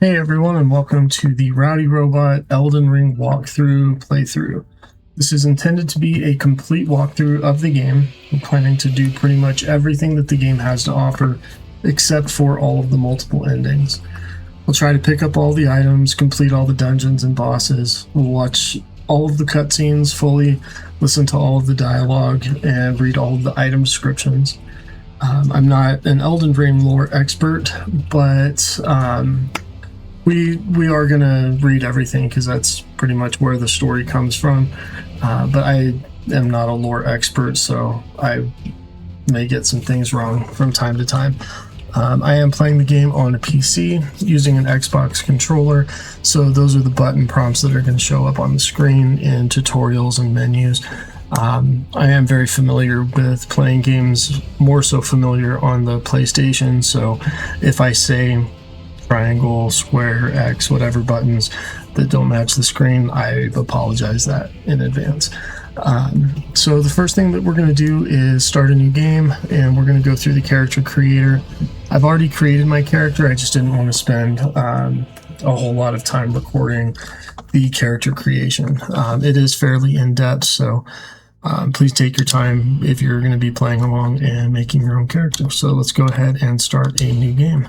Hey everyone, and welcome to the Rowdy Robot Elden Ring walkthrough playthrough. This is intended to be a complete walkthrough of the game. We're planning to do pretty much everything that the game has to offer, except for all of the multiple endings. We'll try to pick up all the items, complete all the dungeons and bosses. We'll watch all of the cutscenes fully, listen to all of the dialogue, and read all of the item descriptions. I'm not an Elden Ring lore expert, but we are gonna read everything because that's pretty much where the story comes from. But I am not a lore expert, so I may get some things wrong from time to time. I am playing the game on a PC using an Xbox controller, so those are the button prompts that are going to show up on the screen in tutorials and menus. I am very familiar with playing games, more so familiar on the PlayStation, so if I say triangle, square, X, whatever buttons that don't match the screen, I apologize that in advance. So the first thing that we're going to do is start a new game, and we're going to go through the character creator. I've already created my character, I just didn't want to spend a whole lot of time recording the character creation. It is fairly in-depth, so please take your time if you're going to be playing along and making your own character. So let's go ahead and start a new game.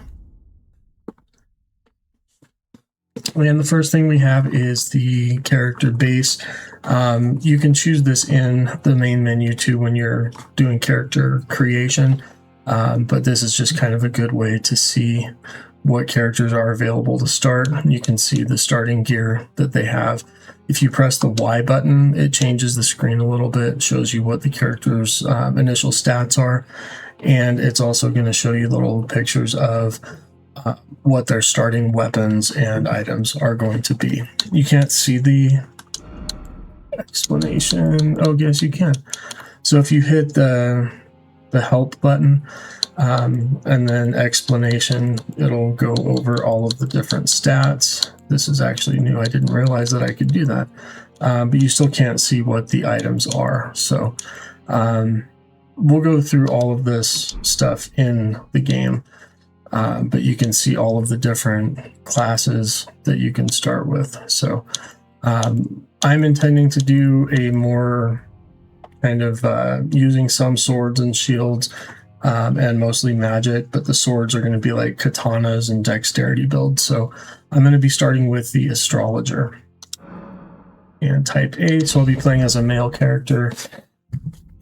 And the first thing we have is the character base. You can choose this in the main menu too when you're doing character creation, but this is just kind of a good way to see what characters are available to start. You can see the starting gear that they have. If you press the Y button, it changes the screen a little bit, shows you what the character's initial stats are, and it's also going to show you little pictures of what their starting weapons and items are going to be. You can't see the explanation. Oh, yes, you can. So if you hit the help button and then explanation, it'll go over all of the different stats. This is actually new. I didn't realize that I could do that. But you still can't see what the items are. So we'll go through all of this stuff in the game. But you can see all of the different classes that you can start with. So I'm intending to do a more kind of using some swords and shields and mostly magic, but the swords are going to be like katanas and dexterity builds. So I'm going to be starting with the astrologer and type A. So I'll be playing as a male character.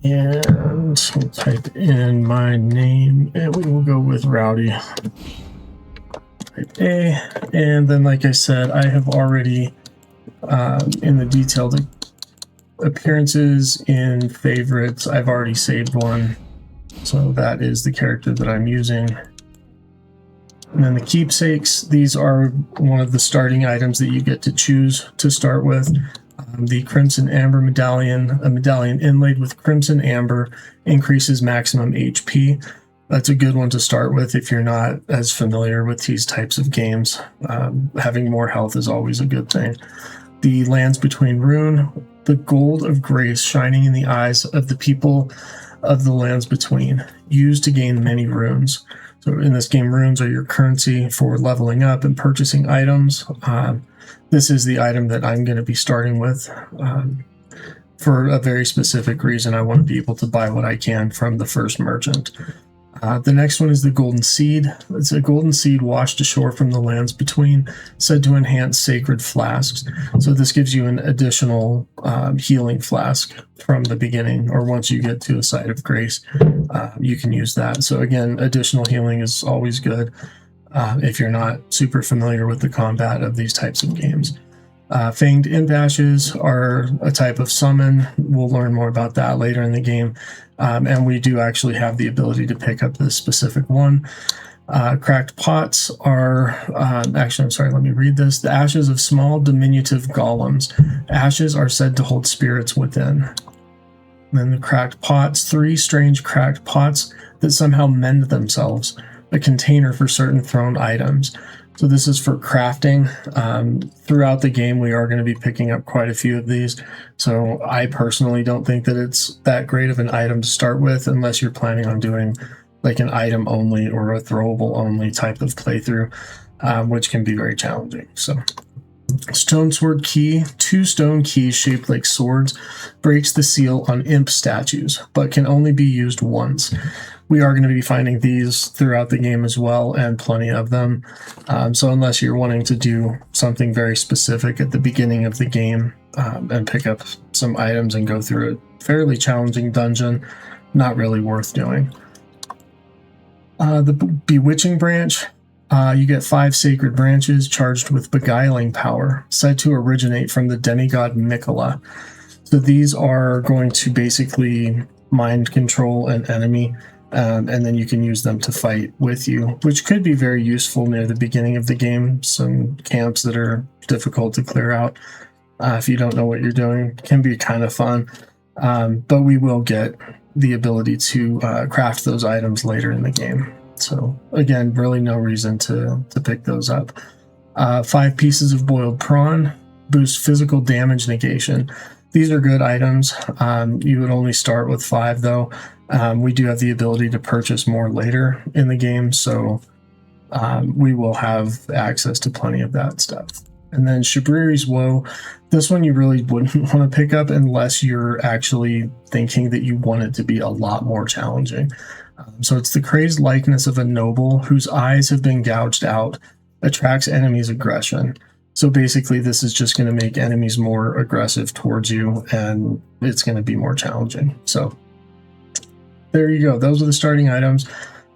And we'll type in my name, and we will go with Rowdy. Type A, and then like I said, I have already, in the detailed appearances in favorites, I've already saved one. So that is the character that I'm using. And then the keepsakes, these are one of the starting items that you get to choose to start with. The Crimson Amber Medallion, a medallion inlaid with Crimson Amber, increases maximum HP. That's a good one to start with if you're not as familiar with these types of games. Having more health is always a good thing. The Lands Between rune, the Gold of Grace shining in the eyes of the people of the Lands Between, used to gain many runes. So in this game, runes are your currency for leveling up and purchasing items. This is the item that I'm going to be starting with for a very specific reason. I want to be able to buy what I can from the first merchant. The next one is the Golden Seed. It's a golden seed washed ashore from the Lands Between, said to enhance sacred flasks. So this gives you an additional healing flask from the beginning, or once you get to a site of grace, you can use that. So again, additional healing is always good if you're not super familiar with the combat of these types of games. Fanged Indashes are a type of summon. We'll learn more about that later in the game. And we do actually have the ability to pick up this specific one. Cracked Pots are, actually, I'm sorry, let me read this. The ashes of small diminutive golems. Ashes are said to hold spirits within. And then the Cracked Pots, 3 strange cracked pots that somehow mend themselves. A container for certain thrown items. So this is for crafting. Throughout the game, we are going to be picking up quite a few of these. So I personally don't think that it's that great of an item to start with unless you're planning on doing like an item only or a throwable only type of playthrough. which can be very challenging. So, stone sword key, 2 stone keys shaped like swords, breaks the seal on imp statues, but can only be used once. We are going to be finding these throughout the game as well, and plenty of them. So unless you're wanting to do something very specific at the beginning of the game and pick up some items and go through a fairly challenging dungeon, not really worth doing. The Bewitching Branch. You get 5 sacred branches charged with beguiling power, said to originate from the demigod Mikola. So these are going to basically mind control an enemy, and then you can use them to fight with you, which could be very useful near the beginning of the game. Some camps that are difficult to clear out if you don't know what you're doing can be kind of fun. But we will get the ability to craft those items later in the game. So again, really no reason to pick those up. 5 pieces of boiled prawn, boost physical damage negation. These are good items. You would only start with 5 though. We do have the ability to purchase more later in the game, so we will have access to plenty of that stuff. And then Shabriri's Woe. This one you really wouldn't want to pick up unless you're actually thinking that you want it to be a lot more challenging. So it's the crazed likeness of a noble whose eyes have been gouged out, attracts enemies' aggression. So basically this is just going to make enemies more aggressive towards you, and it's going to be more challenging. So there you go. Those are the starting items.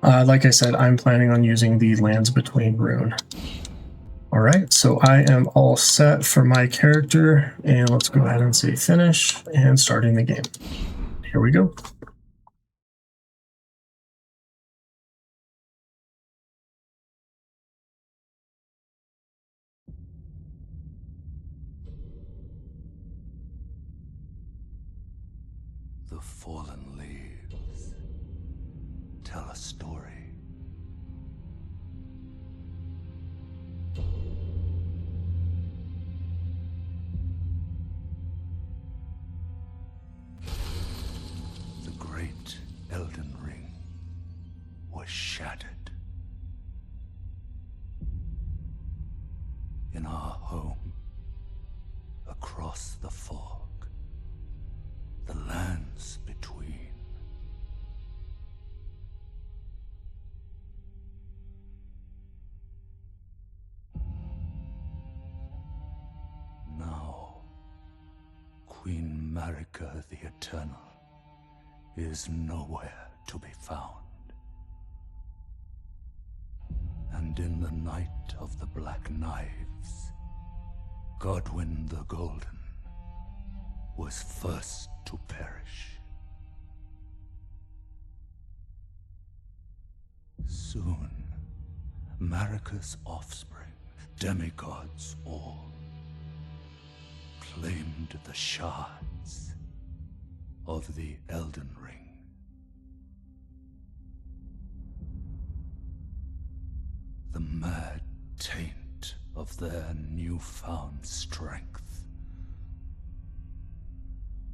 Like I said, I'm planning on using the Lands Between rune. All right, so I am all set for my character, and let's go ahead and say finish and starting the game. Here we go. The fallen leaves tell a story. The great Elden Ring was shattered. In our home, across the fog, the lands between. Now, Queen Marika the Eternal is nowhere to be found. And in the night of the Black Knives, Godwyn the Golden was first to perish. Soon, Marika's offspring, demigods all, claimed the shards of the Elden Ring. The mad taint of their newfound strength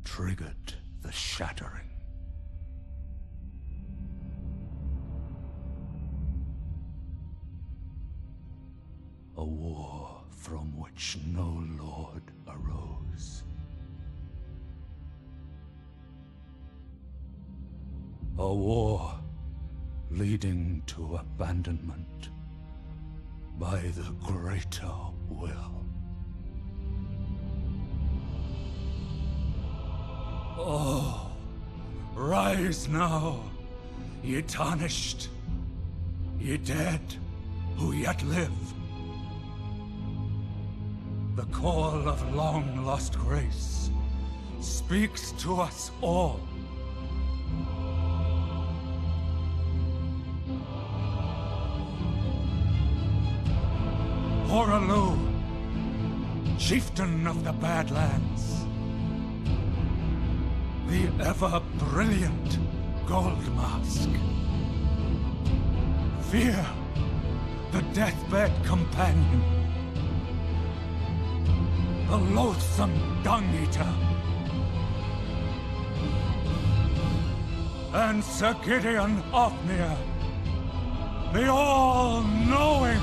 triggered the shattering. A war from which no lord arose. A war leading to abandonment by the greater will. Oh, rise now, ye tarnished, ye dead who yet live. The call of long-lost grace speaks to us all. Horalu, chieftain of the Badlands, the ever-brilliant Gold Mask. Fear, the deathbed companion, the loathsome Dung-Eater, and Sir Gideon Ofnir, the all-knowing.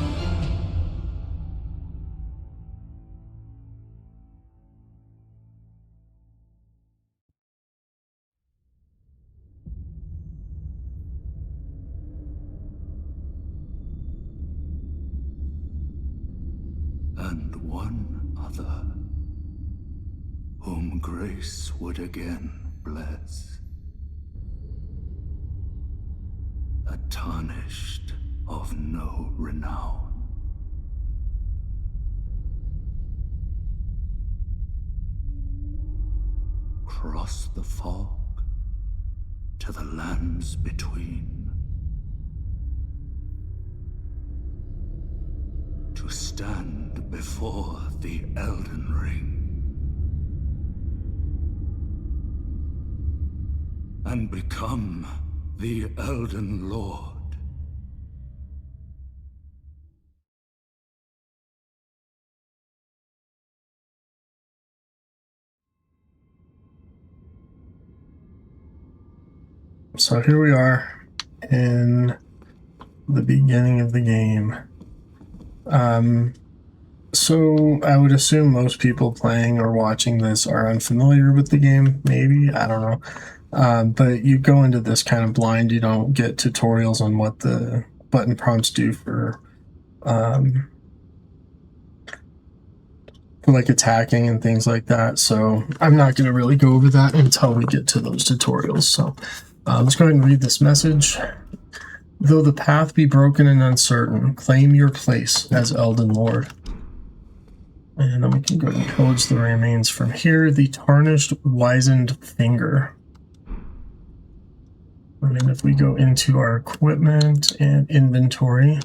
and one other, whom grace would again bless. A tarnished of no renown. Cross the fog to the lands between, to stand before the Elden Ring and become the Elden Lord. So here we are in the beginning of the game. So I would assume most people playing or watching this are unfamiliar with the game, maybe, I don't know. But you go into this kind of blind, you don't get tutorials on what the button prompts do for like attacking and things like that. So I'm not going to really go over that until we get to those tutorials. So let's go ahead and read this message. Though the path be broken and uncertain, claim your place as Elden Lord. And then we can go and pillage the remains from here. The tarnished, wizened finger. And then if we go into our equipment and inventory,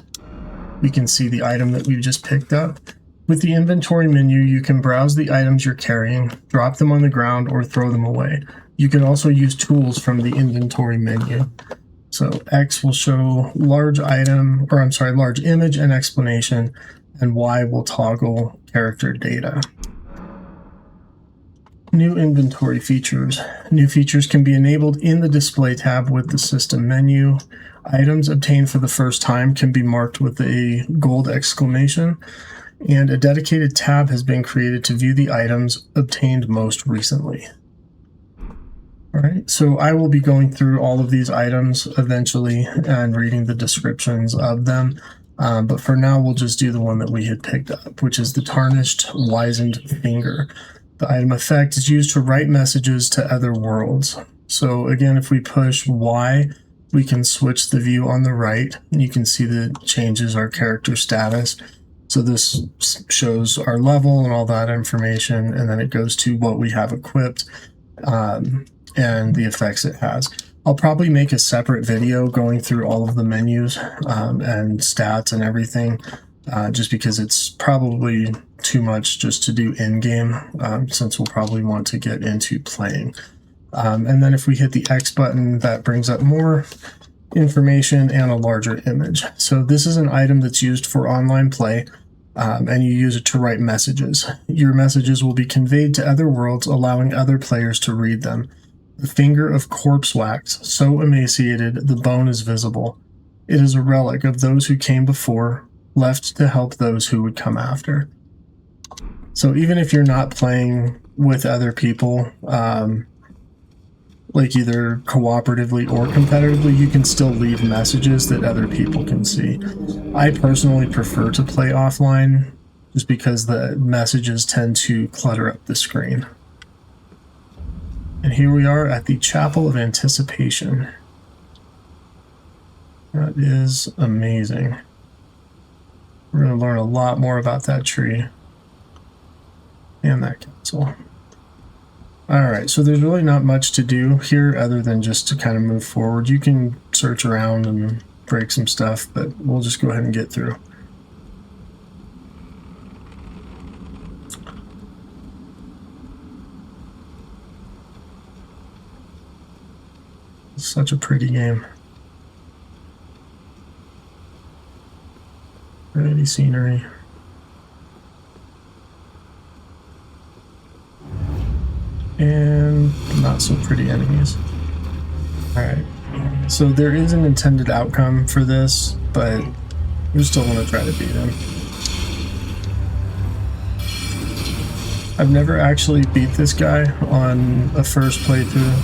we can see the item that we've just picked up. With the inventory menu, you can browse the items you're carrying, drop them on the ground, or throw them away. You can also use tools from the inventory menu. So X will show large image and explanation, and Y will toggle character data. New inventory features. New features can be enabled in the display tab with the system menu. Items obtained for the first time can be marked with a gold exclamation, and a dedicated tab has been created to view the items obtained most recently. All right, so I will be going through all of these items eventually and reading the descriptions of them. But for now, we'll just do the one that we had picked up, which is the Tarnished Wizened Finger. The item effect is used to write messages to other worlds. So again, if we push Y, we can switch the view on the right, and you can see that it changes our character status. So this shows our level and all that information, and then it goes to what we have equipped. And the effects it has. I'll probably make a separate video going through all of the menus and stats and everything, just because it's probably too much just to do in-game, since we'll probably want to get into playing. And then if we hit the X button, that brings up more information and a larger image. So this is an item that's used for online play, and you use it to write messages. Your messages will be conveyed to other worlds, allowing other players to read them. The finger of corpse wax, so emaciated the bone is visible. It is a relic of those who came before, left to help those who would come after. So even if you're not playing with other people, like either cooperatively or competitively, you can still leave messages that other people can see. I personally prefer to play offline just because the messages tend to clutter up the screen. And here we are at the Chapel of Anticipation. That is amazing. We're going to learn a lot more about that tree and that castle. Alright, so there's really not much to do here other than just to kind of move forward. You can search around and break some stuff, but we'll just go ahead and get through. Such a pretty game. Pretty scenery. And not so pretty enemies. Alright. So there is an intended outcome for this, but we're still going to try to beat him. I've never actually beat this guy on a first playthrough.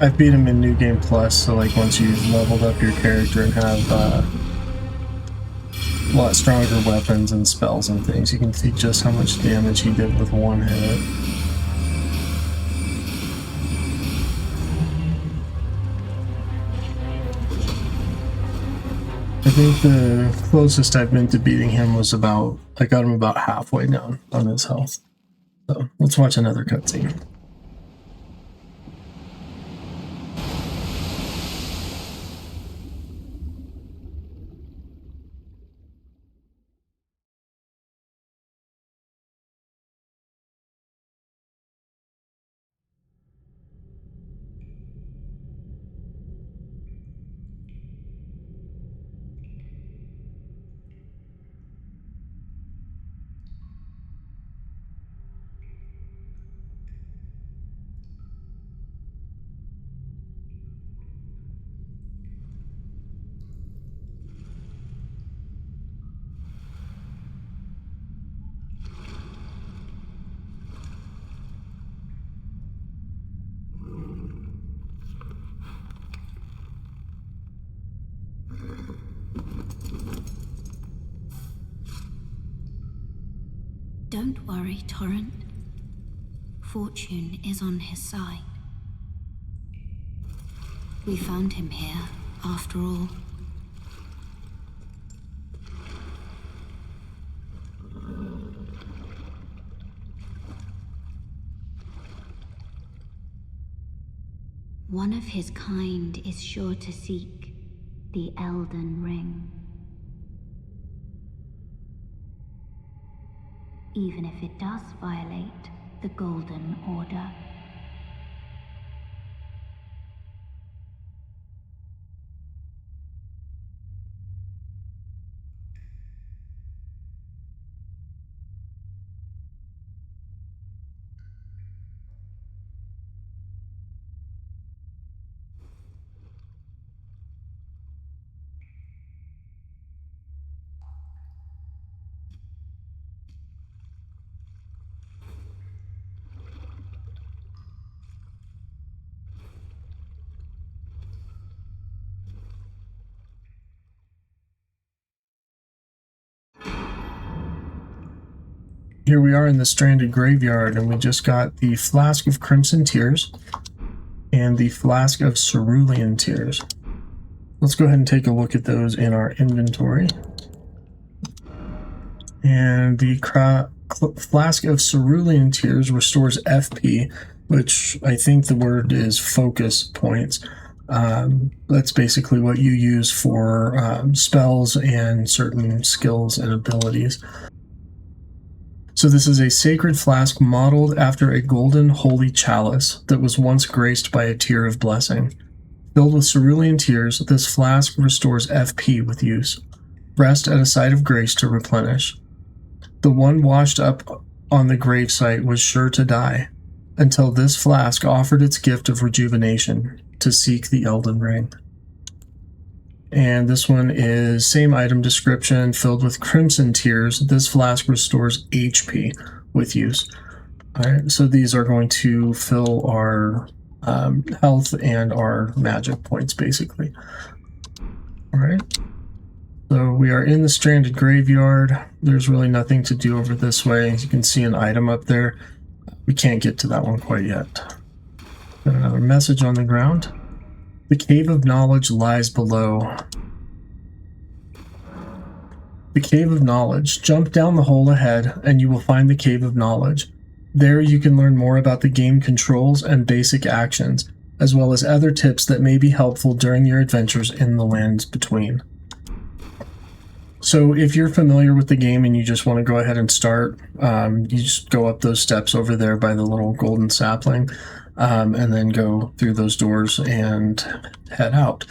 I've beat him in New Game Plus, so like once you've leveled up your character and have a lot stronger weapons and spells and things. You can see just how much damage he did with one hit. I think the closest I've been to beating him was I got him about halfway down on his health. So let's watch another cutscene. Don't worry, Torrent. Fortune is on his side. We found him here, after all. One of his kind is sure to seek the Elden Ring. Even if it does violate the Golden Order. Here we are in the Stranded Graveyard, and we just got the Flask of Crimson Tears and the Flask of Cerulean Tears. Let's go ahead and take a look at those in our inventory. And the Flask of Cerulean Tears restores FP, which I think the word is focus points. That's basically what you use for spells and certain skills and abilities. So this is a sacred flask modeled after a golden holy chalice that was once graced by a tear of blessing. Filled with cerulean tears, this flask restores FP with use. Rest at a site of grace to replenish. The one washed up on the gravesite was sure to die, until this flask offered its gift of rejuvenation to seek the Elden Ring. And this one is same item description, filled with crimson tears. This flask restores HP with use. All right, so these are going to fill our health and our magic points, basically. All right. So we are in the Stranded Graveyard. There's really nothing to do over this way. As you can see an item up there. We can't get to that one quite yet. Got another message on the ground. The Cave of Knowledge lies below. The Cave of Knowledge. Jump down the hole ahead and you will find the Cave of Knowledge. There you can learn more about the game controls and basic actions, as well as other tips that may be helpful during your adventures in the lands between. So if you're familiar with the game and you just want to go ahead and start, you just go up those steps over there by the little golden sapling, and then go through those doors and head out.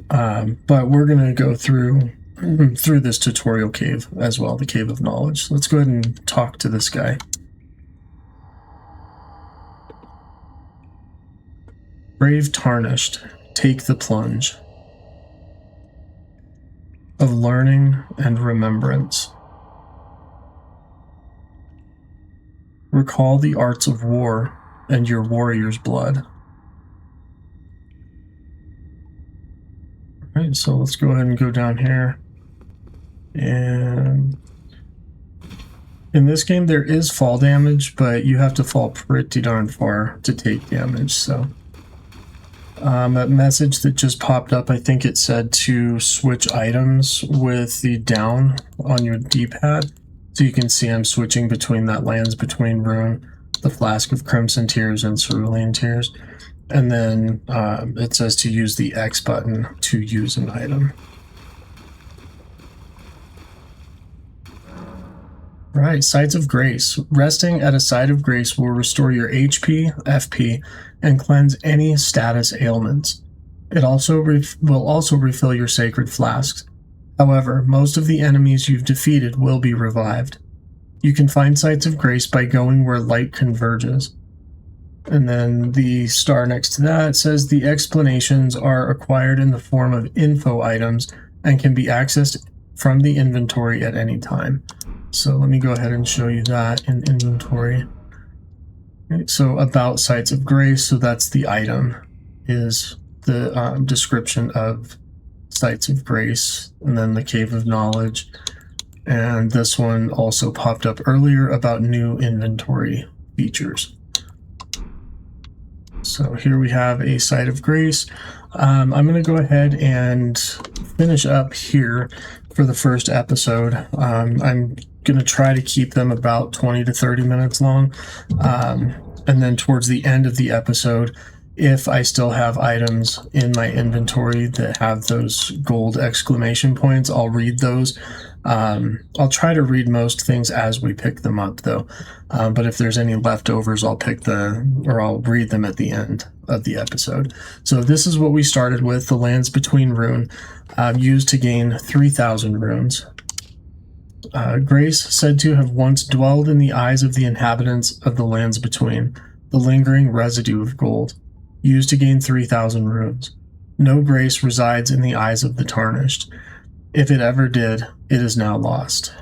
But we're going to go through this tutorial cave as well, the Cave of Knowledge. Let's go ahead and talk to this guy. Brave Tarnished, take the plunge of learning and remembrance. Recall the arts of war and your warrior's blood. Alright, so let's go ahead and go down here. And in this game, there is fall damage, but you have to fall pretty darn far to take damage. So that message that just popped up, I think it said to switch items with the down on your D-pad. So you can see I'm switching between that Lands Between rune, the Flask of Crimson Tears, and Cerulean Tears. And then it says to use the X button to use an item. Right, Sites of Grace. Resting at a Site of Grace will restore your HP, FP, and cleanse any status ailments. It also will also refill your sacred flasks. However, most of the enemies you've defeated will be revived. You can find Sites of Grace by going where light converges. And then the star next to that says the explanations are acquired in the form of info items and can be accessed from the inventory at any time. So let me go ahead and show you that in inventory. Okay, so about Sites of Grace, so that's the item, is the description of Sites of Grace, and then the Cave of Knowledge. And this one also popped up earlier about new inventory features. So here we have a Site of Grace. I'm going to go ahead and finish up here for the first episode. I'm going to try to keep them about 20 to 30 minutes long. And then towards the end of the episode, if I still have items in my inventory that have those gold exclamation points, I'll read those. I'll try to read most things as we pick them up, though. But if there's any leftovers, I'll read them at the end of the episode. So this is what we started with, the Lands Between rune, used to gain 3,000 runes. Grace said to have once dwelled in the eyes of the inhabitants of the Lands Between, the lingering residue of gold, used to gain 3,000 runes. No grace resides in the eyes of the tarnished. If it ever did, it is now lost.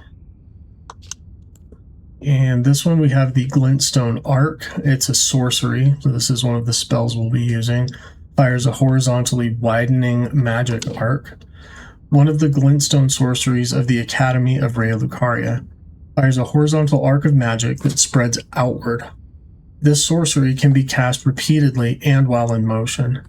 And this one we have the Glintstone Arc. It's a sorcery, so this is one of the spells we'll be using. Fires a horizontally widening magic arc. One of the glintstone sorceries of the Academy of Rea Lucaria fires a horizontal arc of magic that spreads outward. This sorcery can be cast repeatedly and while in motion.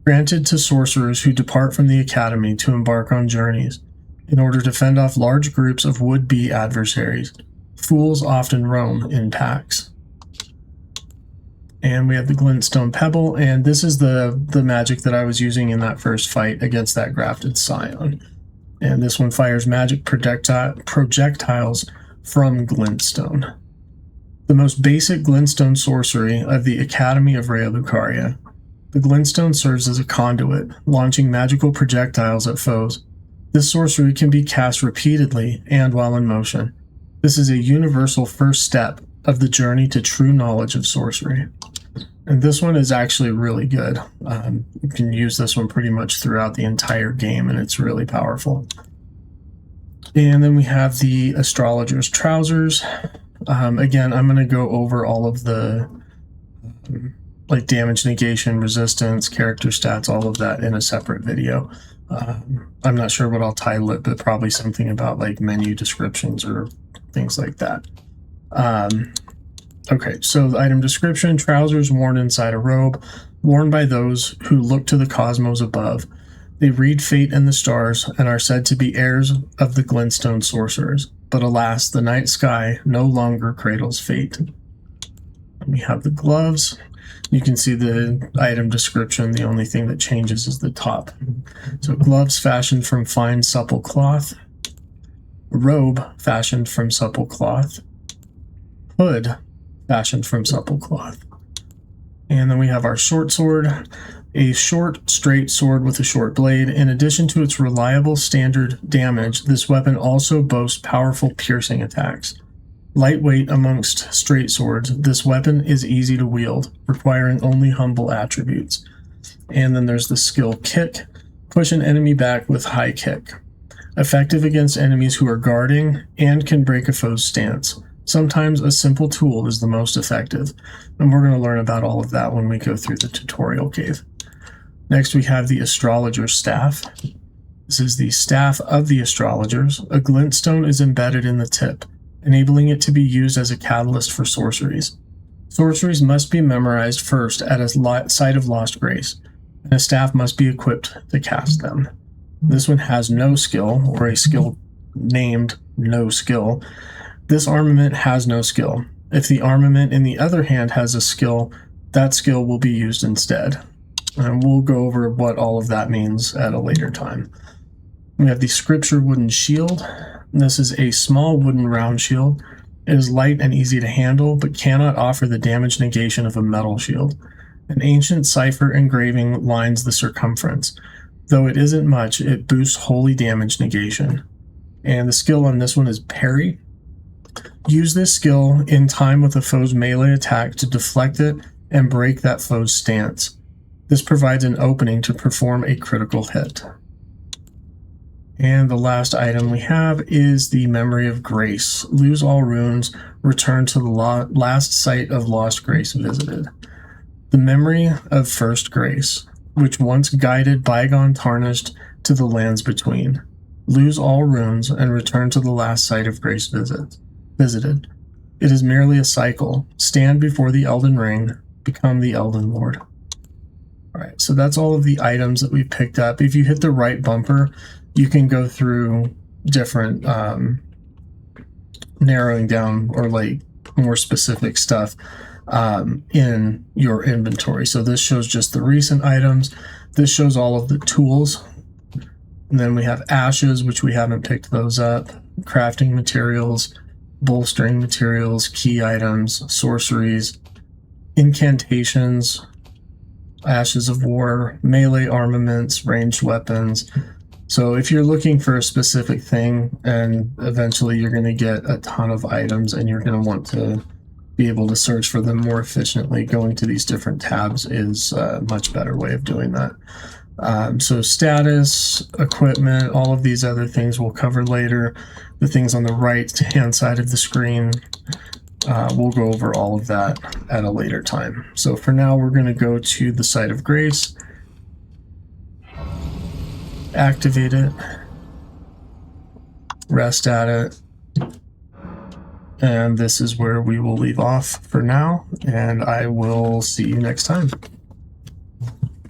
Granted to sorcerers who depart from the Academy to embark on journeys in order to fend off large groups of would-be adversaries. Fools often roam in packs. And we have the Glintstone Pebble, and this is the magic that I was using in that first fight against that Grafted Scion. And this one fires magic projectiles from Glintstone. The most basic Glintstone sorcery of the Academy of Rea Lucaria. The Glintstone serves as a conduit, launching magical projectiles at foes. This sorcery can be cast repeatedly and while in motion. This is a universal first step of the journey to true knowledge of sorcery. And this one is actually really good. You can use this one pretty much throughout the entire game, and it's really powerful. And then we have the Astrologer's Trousers. Again, I'm going to go over all of the like damage negation, resistance, character stats, all of that in a separate video. I'm not sure what I'll title it, but probably something about like menu descriptions or things like that. Okay, so the item description: trousers worn inside a robe, worn by those who look to the cosmos above. They read fate in the stars and are said to be heirs of the Glintstone sorcerers. But alas, the night sky no longer cradles fate. We have the gloves. You can see the item description. The only thing that changes is the top. So gloves fashioned from fine supple cloth. Robe fashioned from supple cloth. Hood fashioned from supple cloth. And then we have our short sword, a short, straight sword with a short blade. In addition to its reliable standard damage, this weapon also boasts powerful piercing attacks. Lightweight amongst straight swords, this weapon is easy to wield, requiring only humble attributes. And then there's the skill Kick. Push an enemy back with high kick. Effective against enemies who are guarding and can break a foe's stance. Sometimes a simple tool is the most effective, and we're going to learn about all of that when we go through the tutorial cave. Next we have the Astrologer's Staff. This is the Staff of the Astrologers. A glintstone is embedded in the tip, enabling it to be used as a catalyst for sorceries. Sorceries must be memorized first at a site of lost grace, and a staff must be equipped to cast them. This one has no skill, or a skill named no skill. This armament has no skill. If the armament in the other hand has a skill, that skill will be used instead. And we'll go over what all of that means at a later time. We have the Scripture Wooden Shield. This is a small wooden round shield. It is light and easy to handle, but cannot offer the damage negation of a metal shield. An ancient cipher engraving lines the circumference. Though it isn't much, it boosts holy damage negation. And the skill on this one is Parry. Use this skill in time with a foe's melee attack to deflect it and break that foe's stance. This provides an opening to perform a critical hit. And the last item we have is the Memory of Grace. Lose all runes, return to the last site of lost grace visited. The Memory of First Grace, which once guided bygone tarnished to the lands between. Lose all runes and return to the last site of grace visited. It is merely a cycle. Stand before the Elden Ring, become the Elden Lord. Alright, so that's all of the items that we picked up. If you hit the right bumper, you can go through different narrowing down or like more specific stuff in your inventory. So this shows just the recent items. This shows all of the tools. And then we have ashes, which we haven't picked those up. Crafting materials, bolstering materials, key items, sorceries, incantations, ashes of war, melee armaments, ranged weapons. So if you're looking for a specific thing, and eventually you're going to get a ton of items and you're going to want to be able to search for them more efficiently, going to these different tabs is a much better way of doing that. So status, equipment, all of these other things we'll cover later. The things on the right hand side of the screen, we'll go over all of that at a later time. So for now, we're going to go to the Site of Grace, activate it, rest at it, and this is where we will leave off for now, and I will see you next time.